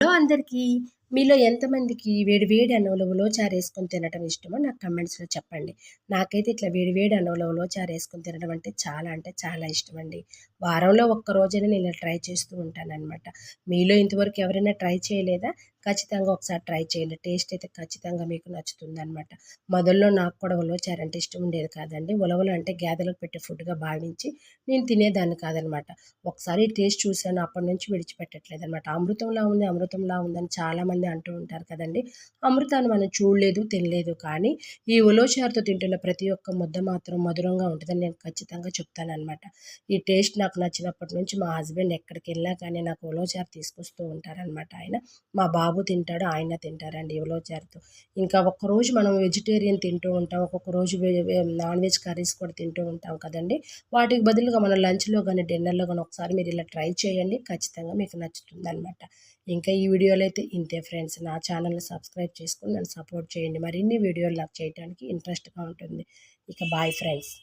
Hello అందరికీ. మీలో ఎంతమందికి వేడి వేడి అన్నంలో ఉలవచారేసుకొని తినటం ఇష్టమో నాకు కమెంట్స్‌లో చెప్పండి. నాకైతే ఇట్లా వేడి వేడి అన్నంలో ఉలవచారేసుకొని తినడం అంటే చాలా ఇష్టమండి. వారంలో ఒక్క రోజైనా నేను ఇలా ట్రై చేస్తూ ఉంటాననమాట. మీలో ఇంతవరకు ఎవరైనా ట్రై చేయలేదా? ఖచ్చితంగా ఒకసారి ట్రై చేయండి. టేస్ట్ అయితే ఖచ్చితంగా మీకు నచ్చుతుందనమాట. మొదల్లో నాకు కూడా ఉలవచారంటే ఇష్టం ఉండేది కాదండి. ఉలవలు అంటే గేదెలకు పెట్టే ఫుడ్‌గా భావించి నేను తినేదాన్ని కాదనమాట. ఒకసారి టేస్ట్ చూసాను. అప్పటినుంచి విడిచిపెట్టట్లేదనమాట. అమృతంలా ఉందని చాలామంది అంటూ ఉంటారు కదండీ! అమృతాన్ని మనం చూడలేదు, తినలేదు. కానీ ఈ ఉలవచారుతో తింటున్న ప్రతి ఒక్క ముద్ద మాత్రం మధురంగా ఉంటదని నేను ఖచ్చితంగా చెప్తాననమాట. ఈ టేస్ట్ నాకు నచ్చినప్పటి నుంచి మా హస్బెండ్ ఎక్కడికెళ్ళినా కానీ నాకు ఉలవచారు తీసుకొస్తూ ఉంటారనమాట ఆయన. మా బాబు తింటాడు, ఆయన తింటారండి ఉలవచారుతో. ఇంకా ఒక్కరోజు మనం వెజిటేరియన్ తింటూ ఉంటాం. ఒక్కొక్క రోజు నాన్ వెజ్ కర్రీస్ కూడా తింటూ ఉంటాం కదండీ! వాటికి బదులుగా మనం లంచ్‌లో గానీ, డిన్నర్‌లో గానీ ఒకసారి మీరు ఇలా ట్రై చేయండి. ఖచ్చితంగా మీకు నచ్చుతుందనమాట. ఇంకా ఈ వీడియోలో అయితే ఇంతే ఫ్రెండ్స్. నా ఛానల్‌ని సబ్స్క్రైబ్ చేసుకొని నన్ను సపోర్ట్ చేయండి. మరిన్ని వీడియోలు నాకు చేయటానికి ఇంట్రెస్ట్‌గా ఉంటుంది. ఇక బాయ్ ఫ్రెండ్స్.